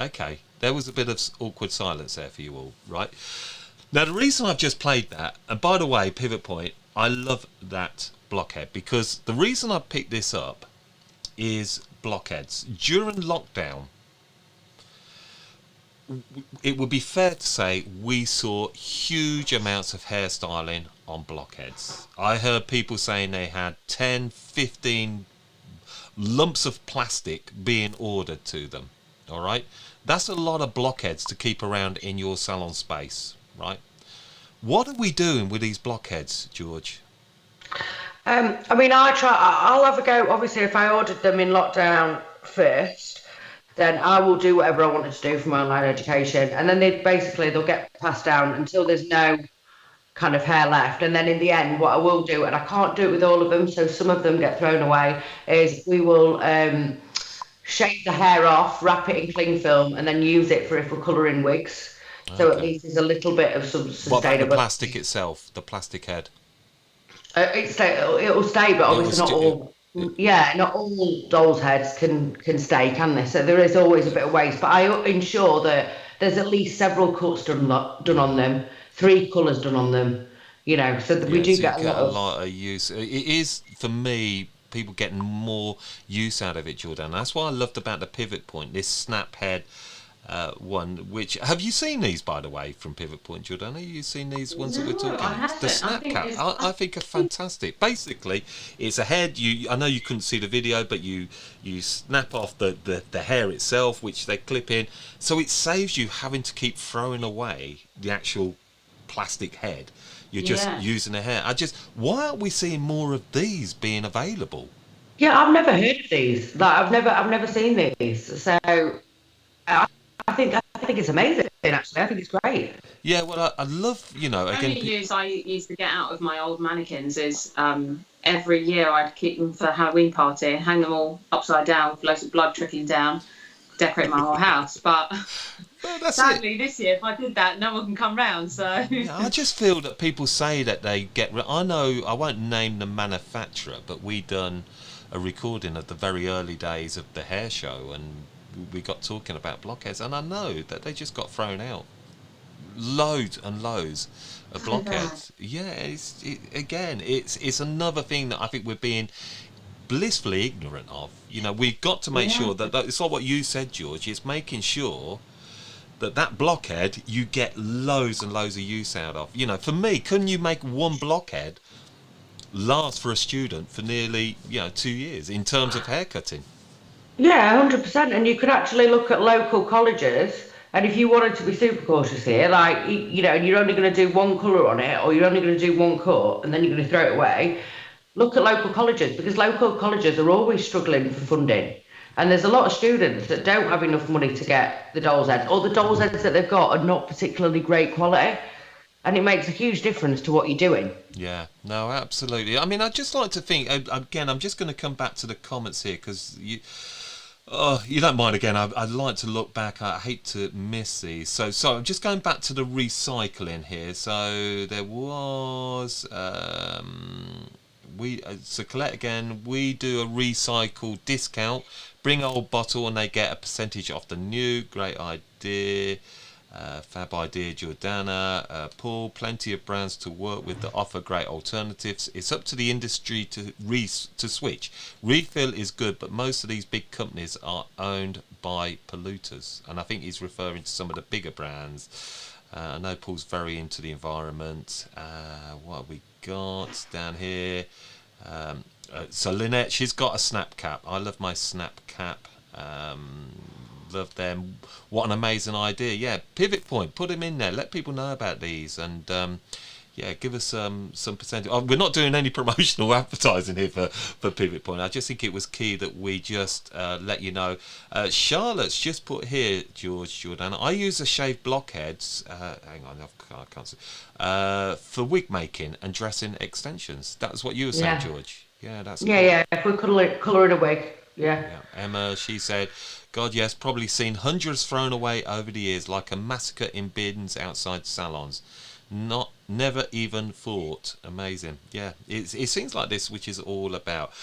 Okay. There was a bit of awkward silence there for you all, right? Now, the reason I've just played that, and by the way, Pivot Point, I love that blockhead because the reason I picked this up is blockheads. During lockdown, it would be fair to say we saw huge amounts of hairstyling on blockheads. I heard people saying they had 10, 15 lumps of plastic being ordered to them. All right? That's a lot of blockheads to keep around in your salon space, right? What are we doing with these blockheads, George? I mean, I'll have a go. Obviously, if I ordered them in lockdown first, then I will do whatever I wanted to do for my online education, and then they'll get passed down until there's no kind of hair left. And then in the end, what I will do, and I can't do it with all of them, so some of them get thrown away, is we will shave the hair off, wrap it in cling film, and then use it for if we're colouring wigs. So at Okay. least there's a little bit of some What about the sustainability. plastic itself, the plastic head? It'll stay, but It obviously was. not all. Yeah, not all dolls' heads can stay, can they? So there is always a bit of waste. But I ensure that there's at least several cuts done on them, three colours done on them. So that we Yeah, do so you get a get lot a of. lot of use. It is for me. People getting more use out of it, Jordan. That's what I loved about the Pivot Point. This snap head one. Which have you seen these, by the way, from Pivot Point, Jordan? Have you seen these ones that we're No, I talking? The haven't. I snap think cap. it's. I think are fantastic. Basically, it's a head. I know you couldn't see the video, but you snap off the hair itself, which they clip in. So it saves you having to keep throwing away the actual plastic head. You're just Yeah. using the hair. Why aren't we seeing more of these being available? Yeah, I've never heard of these. Like I've never seen these. So I, I think it's amazing. Actually, I think it's great. Yeah, well, I love, again, Only use I used to get out of my old mannequins is every year I'd keep them for the Halloween party, hang them all upside down with loads of blood trickling down, decorate my whole house. But well, that's it. sadly, this year if I did that, no one can come round. So Yeah, I just feel that people say that they get. I know I won't name the manufacturer, but we done a recording of the very early days of the hair show, and we got talking about blockheads, and I know that they just got thrown out. Loads and loads of so bad. blockheads. Yeah, again, it's another thing that I think we're being blissfully ignorant of. We've got to make Yeah. sure that it's not what you said, George. It's making sure that blockhead you get loads and loads of use out of. For me, couldn't you make one blockhead last for a student for nearly 2 years in terms of haircutting? Yeah, 100%. And you could actually look at local colleges. And if you wanted to be super cautious here, like, and you're only going to do one colour on it, or you're only going to do one cut, and then you're going to throw it away, look at local colleges because local colleges are always struggling for funding. And there's a lot of students that don't have enough money to get the dolls heads, or the dolls heads that they've got are not particularly great quality. And it makes a huge difference to what you're doing. Yeah, no, absolutely. I mean, I'd just like to think again. I'm just going to come back to the comments here because you don't mind again. I'd like to look back. I hate to miss these. So I'm just going back to the recycling here. So there was we so collect again. We do a recycle discount. Bring old bottle and they get a percentage off the new. Great idea. Fab idea, Jordana. Paul, plenty of brands to work with that offer great alternatives. It's up to the industry to switch. Refill is good, but most of these big companies are owned by polluters, and I think he's referring to some of the bigger brands. I know Paul's very into the environment. What have we got down here? So Lynette, she's got a snap cap. I love my snap cap. Love them. What an amazing idea. Yeah, Pivot Point, put them in there. Let people know about these, and yeah, give us some percentage. Oh, we're not doing any promotional advertising here for Pivot Point. I just think it was key that we just let you know. Charlotte's just put here, Jordan. I use the shaved blockheads. Hang on, I can't see. For wig making and dressing extensions. That's what you were saying, Yeah. George. Yeah, that's Yeah, cool. yeah. If we colour in a wig. Yeah. Yeah, Emma, she said, God, yes, probably seen hundreds thrown away over the years, like a massacre in bins outside salons. Never even thought. Amazing. Yeah, it seems like this, which is all about.